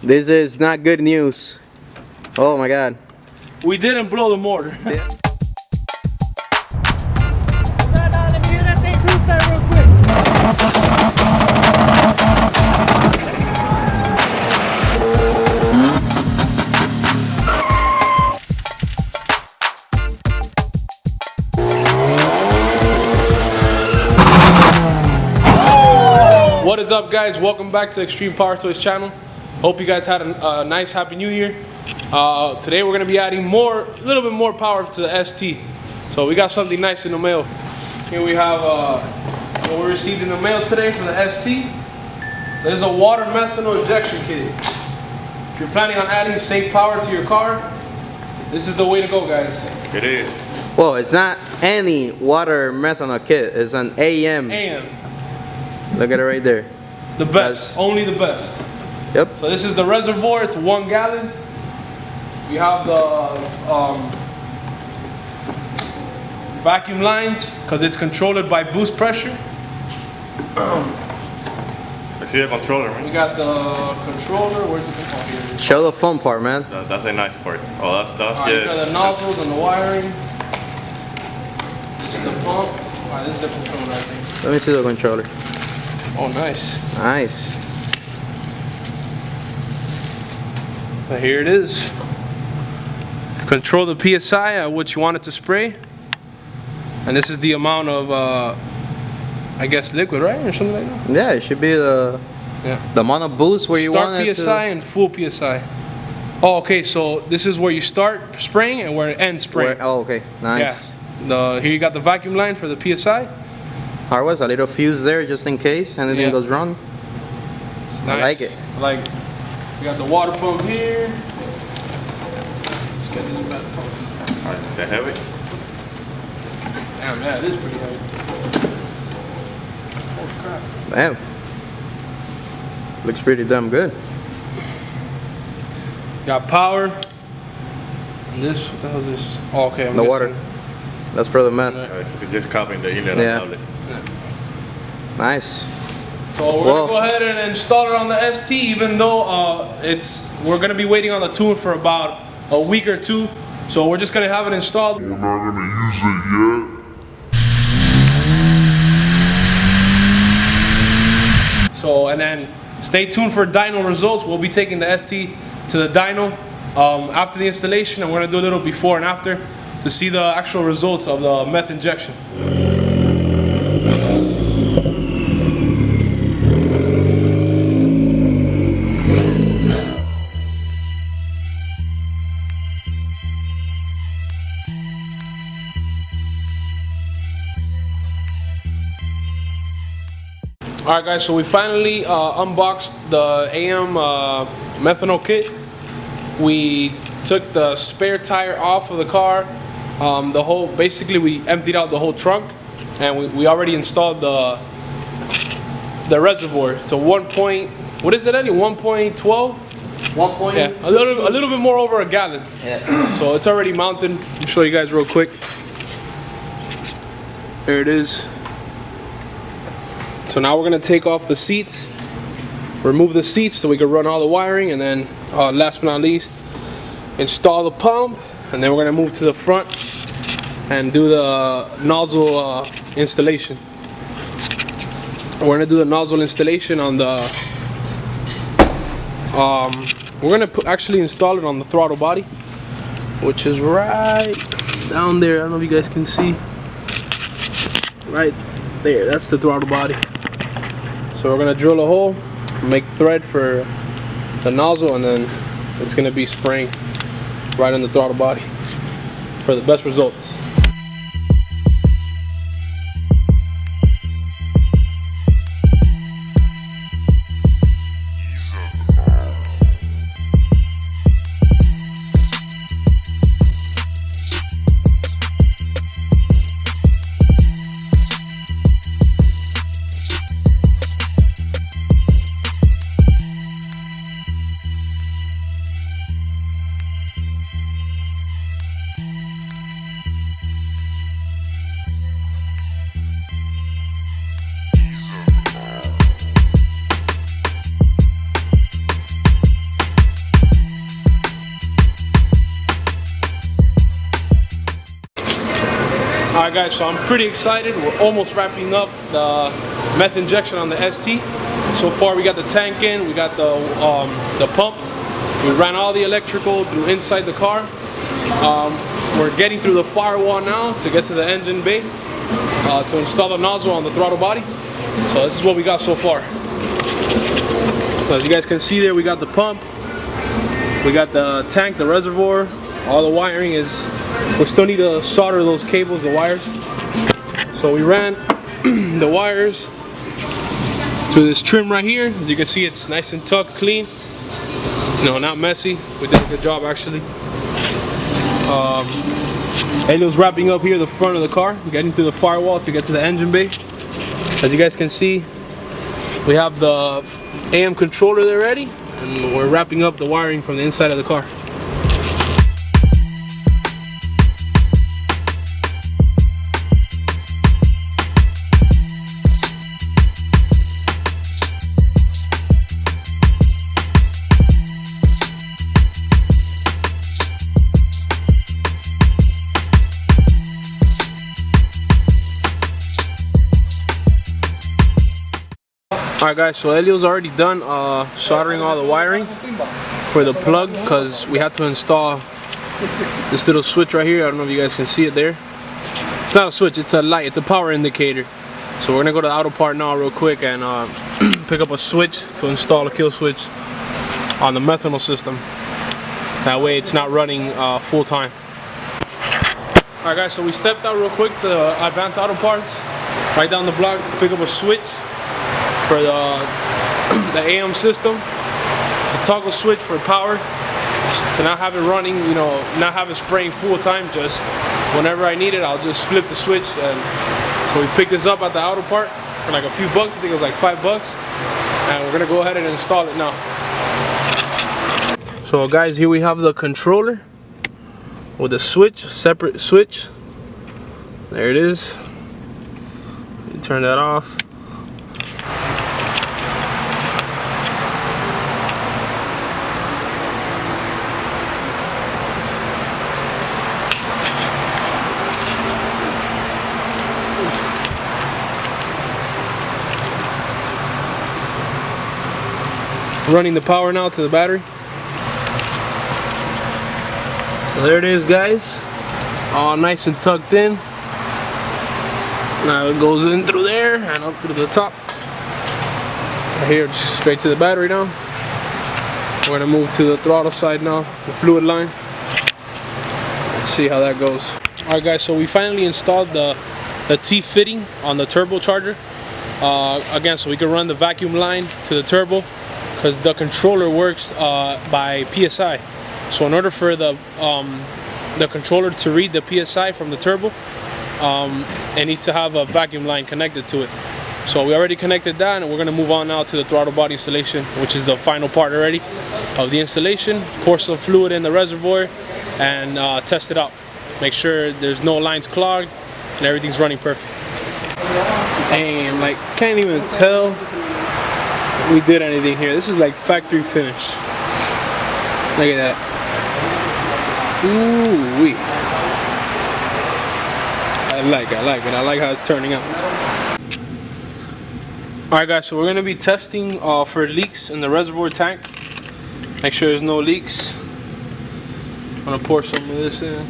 This is not good news. Oh my god. We didn't blow the motor. What is up, guys? Welcome back to Extreme Power Toys channel. Hope you guys had a nice happy new year. Today we're going to be adding a little bit more power to the ST. So we got something nice in the mail. Here we have what we received in the mail today for the ST. There's a water methanol injection kit. If you're planning on adding safe power to your car, this is the way to go, guys. It is. Well, it's not any water methanol kit. It's an AM. Look at it right there. The best. Only the best. Yep. So this is the reservoir. It's 1 gallon. We have the vacuum lines because it's controlled by boost pressure. I see the controller, man. We got the controller. Where's the controller? Here. Show the fun part, man. That's a nice part. Oh, that's These are the nozzles and the wiring. This is the pump. Alright, this is the controller, I think. Let me see the controller. Oh, nice. Nice. But here it is. Control the PSI at what you want it to spray. And this is the amount of, I guess, liquid, right? Or something like that? Yeah, it should be the amount of boost where you want it to. Start PSI and full PSI. Oh, okay, so this is where you start spraying and where it ends spraying. Oh, okay. Nice. Yeah. Here you got the vacuum line for the PSI. Hardware, a little fuse there just in case anything goes wrong. It's nice. I like it. We got the water pump here. Let's get this bad pump. Alright, is that heavy? Damn, yeah, it is pretty heavy. Holy crap. Damn. Looks pretty damn good. Got power. And this, what the hell is this? Oh, okay, I'm the guessing. water. That's for the meth. Right, just copying the inlet outlet. Nice. So we're gonna go ahead and install it on the ST, even though we're gonna be waiting on the tune for about a week or two. So we're just gonna have it installed. We're not gonna use it yet. So, and then stay tuned for dyno results. We'll be taking the ST to the dyno after the installation, and we're gonna do a little before and after to see the actual results of the meth injection. Alright guys, so we finally unboxed the AM methanol kit. We took the spare tire off of the car. Basically we emptied out the whole trunk, and we already installed the reservoir. It's a 1 point, what is it, Eddie? 1.12? 1 point. Yeah, a little bit more over a gallon. Yeah. So it's already mounted. Let me show you guys real quick. There it is. So now we're gonna take off the seats, remove the seats so we can run all the wiring, and then last but not least, install the pump, and then we're gonna move to the front and do the nozzle installation. We're gonna do the nozzle installation on the, we're gonna actually install it on the throttle body, which is right down there. I don't know if you guys can see. Right there, that's the throttle body. So we're gonna drill a hole, make thread for the nozzle, and then it's gonna be spraying right on the throttle body for the best results. Alright guys, so I'm pretty excited. We're almost wrapping up the meth injection on the ST. So far we got the tank in, we got the pump. We ran all the electrical through inside the car. We're getting through the firewall now to get to the engine bay to install the nozzle on the throttle body. So this is what we got so far. So as you guys can see there, we got the pump, we got the tank, the reservoir. All the wiring is, we still need to solder those cables, the wires. So we ran the wires through this trim right here. As you can see, it's nice and tucked, clean. No, not messy. We did a good job actually. Elio's wrapping up here the front of the car, getting through the firewall to get to the engine bay. As you guys can see, we have the AM controller there ready, and we're wrapping up the wiring from the inside of the car. Alright guys, so Elio's already done soldering all the wiring for the plug, because we had to install this little switch right here. I don't know if you guys can see it there. It's not a switch, it's a light, it's a power indicator. So we're gonna go to the auto part now real quick and pick up a switch to install a kill switch on the methanol system. That way it's not running full time. Alright guys, so we stepped out real quick to Advanced Auto Parts right down the block to pick up a switch for the AM system. It's a toggle switch for power, to not have it running, you know, not have it spraying full time. Just whenever I need it, I'll just flip the switch. And so we picked this up at the auto part for like a few bucks. I think it was like $5, and we're gonna go ahead and install it now. So guys, here we have the controller with a switch, separate switch. There it is. You turn that off. Running the power now to the battery. So there it is guys, all nice and tucked in. Now it goes in through there and up through the top. Right here, just straight to the battery now. We're gonna move to the throttle side now, the fluid line. Let's see how that goes. Alright guys, so we finally installed the T-fitting on the turbocharger. Again, so we can run the vacuum line to the turbo, because the controller works by PSI. So in order for the controller to read the PSI from the turbo, it needs to have a vacuum line connected to it. So we already connected that, and we're gonna move on now to the throttle body installation, which is the final part already of the installation. Pour some fluid in the reservoir and test it out. Make sure there's no lines clogged and everything's running perfect. Damn, like, can't even tell we did anything here. This is like factory finish. Look at that. Ooh wee. I like it. I like how it's turning out. Alright guys, so we're gonna be testing for leaks in the reservoir tank. Make sure there's no leaks. I'm gonna pour some of this in.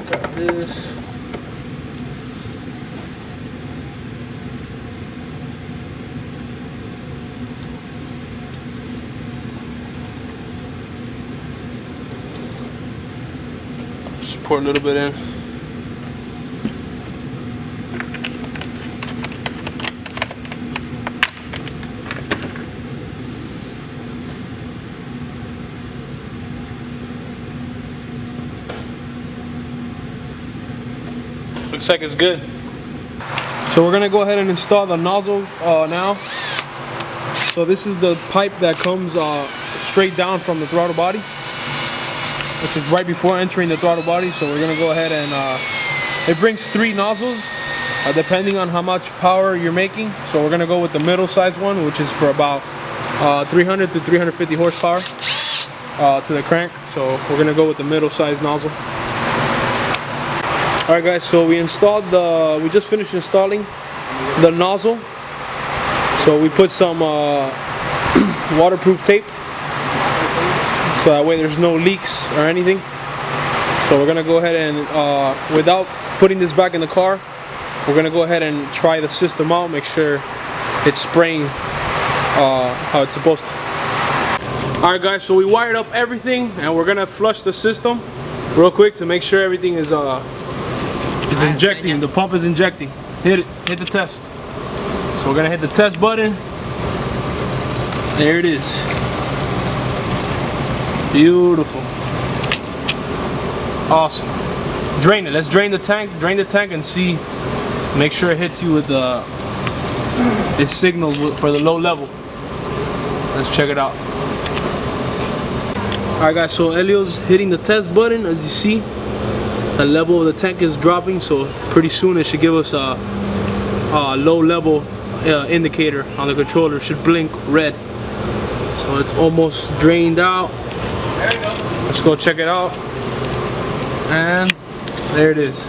Got this. Just pour a little bit in. Looks like it's good. So we're gonna go ahead and install the nozzle now. So this is the pipe that comes straight down from the throttle body, which is right before entering the throttle body. So we're gonna go ahead and it brings 3 nozzles depending on how much power you're making. So we're gonna go with the middle size one, which is for about 300 to 350 horsepower to the crank. So we're gonna go with the middle size nozzle. All right, guys. So we just finished installing the nozzle. So we put some waterproof tape, so that way there's no leaks or anything. So we're gonna go ahead and, without putting this back in the car, we're gonna go ahead and try the system out, make sure it's spraying how it's supposed to. Alright guys, so we wired up everything and we're gonna flush the system real quick to make sure everything is injecting, the pump is injecting. Hit it, hit the test. So we're gonna hit the test button. There it is. Beautiful. Awesome. Drain it. Let's drain the tank and see, make sure it hits you with it signals for the low level. Let's check it out. Alright guys, so Elio's hitting the test button. As you see, the level of the tank is dropping, so pretty soon it should give us a low level indicator on the controller. It should blink red. So it's almost drained out. Let's go check it out. And there it is.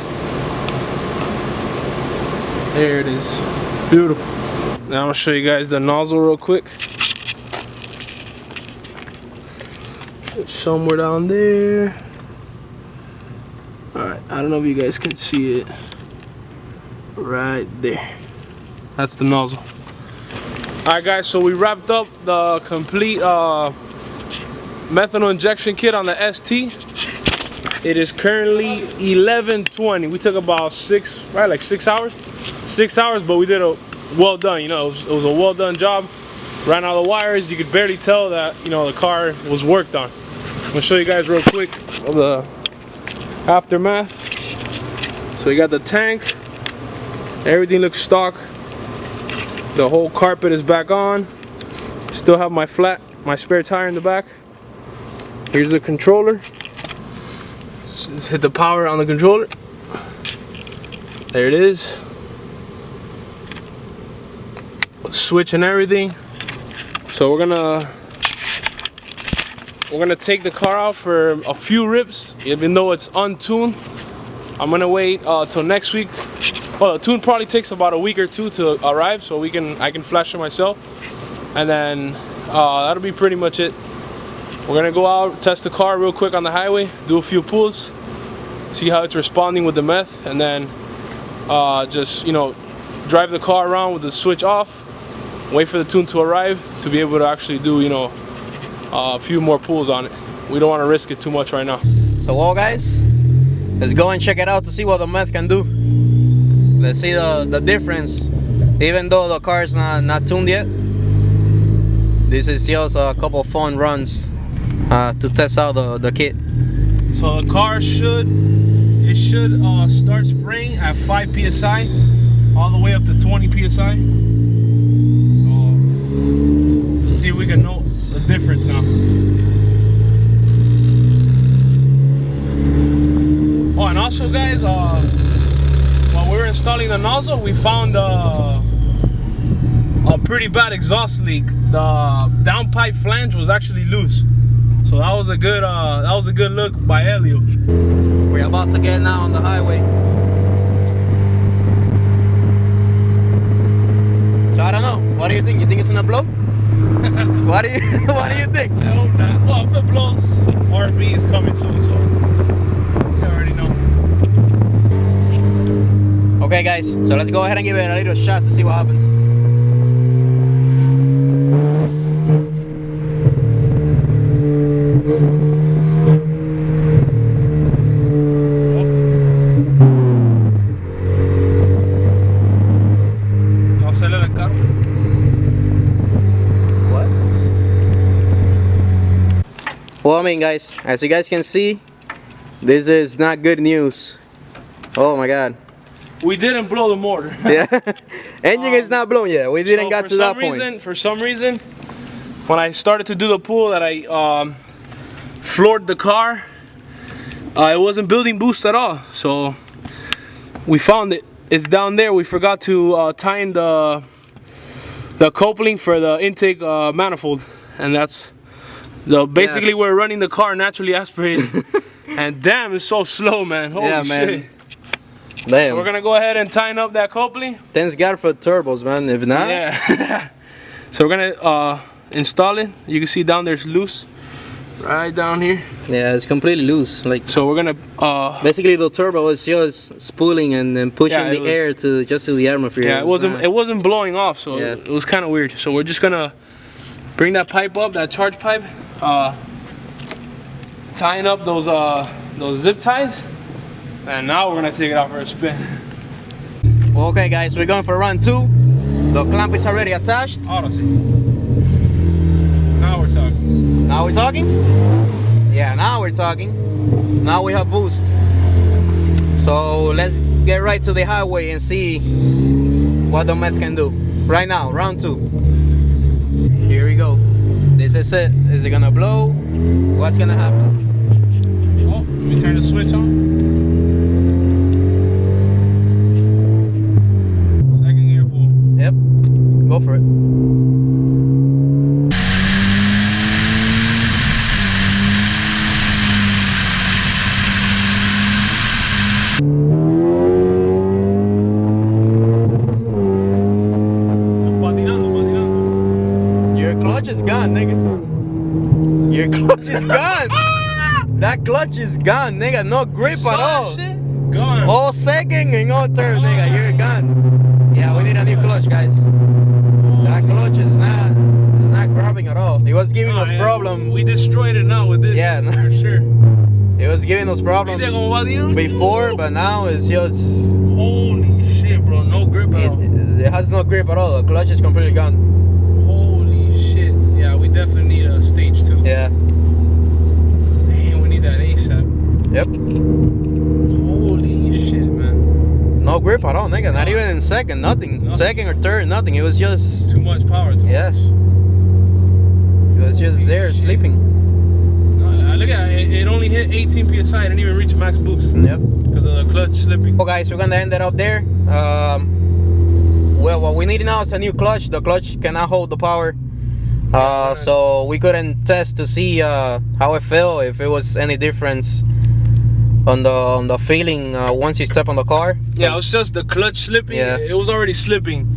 There it is. Beautiful. Now I'm gonna show you guys the nozzle real quick. It's somewhere down there. Alright, I don't know if you guys can see it. Right there. That's the nozzle. Alright guys, so we wrapped up the complete methanol injection kit on the ST. It is currently 11:20. We took about 6 hours. 6 hours, but we did a well done, you know, it was a well done job. Ran all the wires. You could barely tell that, you know, the car was worked on. I'm gonna show you guys real quick of the aftermath. So you got the tank. Everything looks stock. The whole carpet is back on. Still have my spare tire in the back. Here's the controller. Let's hit the power on the controller. There it is. Switch and everything. So we're gonna take the car out for a few rips, even though it's untuned. I'm gonna wait till next week. Well, the tune probably takes about a week or two to arrive, so I can flash it myself, and then that'll be pretty much it. We're gonna go out, test the car real quick on the highway, do a few pulls, see how it's responding with the meth, and then just, you know, drive the car around with the switch off, wait for the tune to arrive to be able to actually do, you know, a few more pulls on it. We don't want to risk it too much right now. So well guys, let's go and check it out to see what the meth can do. Let's see the difference, even though the car is not tuned yet. This is just a couple fun runs to test out the kit. So the car should start spraying at 5 psi all the way up to 20 psi. Let's see if we can know the difference now. Oh, and also guys, while we were installing the nozzle, we found a pretty bad exhaust leak. The downpipe flange was actually loose. So that was a good look by Elio. We're about to get now on the highway. So I don't know. What do you think? You think it's gonna blow? What do you think? I hope not. Well, if it blows, RB is coming soon, so you already know. Okay guys, so let's go ahead and give it a little shot to see what happens. What? Well, I mean guys, as you guys can see, this is not good news. Oh my god. We didn't blow the motor. Yeah. Engine is not blown yet. We didn't get to that point. For some reason, when I started to do the pull that I floored the car, it wasn't building boost at all. So we found it. It's down there. We forgot to tie in the coupling for the intake manifold, and that's basically we're running the car naturally aspirated. And damn, it's so slow, man. Holy shit. Damn. So we're gonna go ahead and tighten up that coupling. Thanks God for turbos, man. If not, Yeah. So we're gonna install it. You can see down there's loose, right down here. yeah, it's completely loose. Like, So we're gonna basically the turbo is just spooling and then pushing Yeah, the air to just to the atmosphere. yeah, it wasn't blowing off, so Yeah. it was kind of weird. So we're just gonna bring that pipe up, that charge pipe, tying up those zip ties, and now we're gonna take it out for a spin. Okay, guys, we're going for run 2. The clamp is already attached. Odyssey. Now we're talking. Now we're talking? Yeah, now we're talking. Now we have boost. So let's get right to the highway and see what the Meth can do. Right now, round 2. Here we go. This is it. Is it gonna blow? What's gonna happen? Oh, let me turn the switch on. Second gear pull. Yep. Go for it. Your clutch is gone, nigga. Your clutch is gone. That clutch is gone, nigga. No grip at all. Gone. All second and all third, nigga. You're gone. Yeah, we need a new clutch, guys. That clutch is not grabbing at all. It was giving us problem. We destroyed it now with this. Yeah, no. for sure. It was giving us problem before, but now it's just Holy shit, bro. No grip at all. it has no grip at all. The clutch is completely gone. Holy shit. Yeah, we definitely need a stage 2. Yeah. Man, we need that ASAP. Yep. Holy shit, man. No grip at all, nigga. Not even in second. Nothing. Second or third. Nothing. It was just. Too much power. Yes. It was just there sleeping. No, look at it. It only hit 18 psi. It didn't even reach max boost. Yep. Because of the clutch slipping. So guys, we're gonna end it up there. Well, what we need now is a new clutch. The clutch cannot hold the power. So we couldn't test to see how it felt, if it was any difference on the feeling once you step on the car. Yeah, it was just the clutch slipping. Yeah. It was already slipping.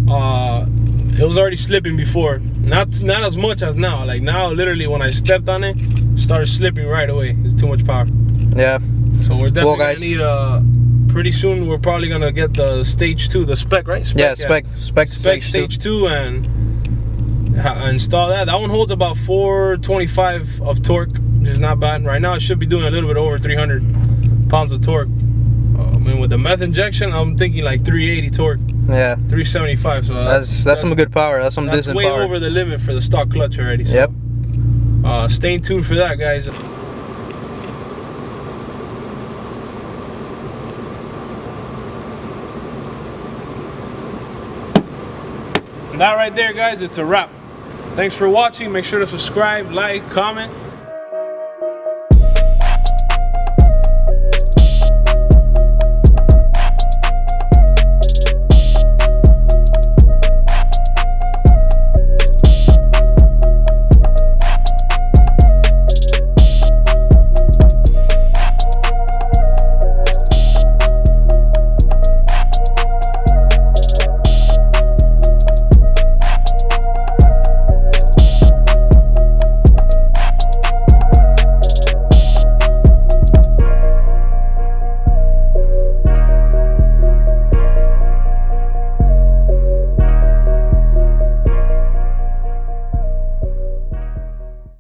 It was already slipping before. Not as much as now. Like now, literally, when I stepped on it, it started slipping right away. It's too much power. Yeah. So we're definitely guys. gonna need pretty soon we're probably gonna get the stage 2, the spec, right? Spec stage 2 and install that. That one holds about 425 of torque, which is not bad. Right now it should be doing a little bit over 300 pounds of torque. I mean, with the meth injection, I'm thinking like 380 torque. Yeah. 375. So That's some good power. That's some decent way power. Over the limit for the stock clutch already. So, yep. Stay tuned for that, guys. That right there, guys, it's a wrap. Thanks for watching. Make sure to subscribe, like, comment.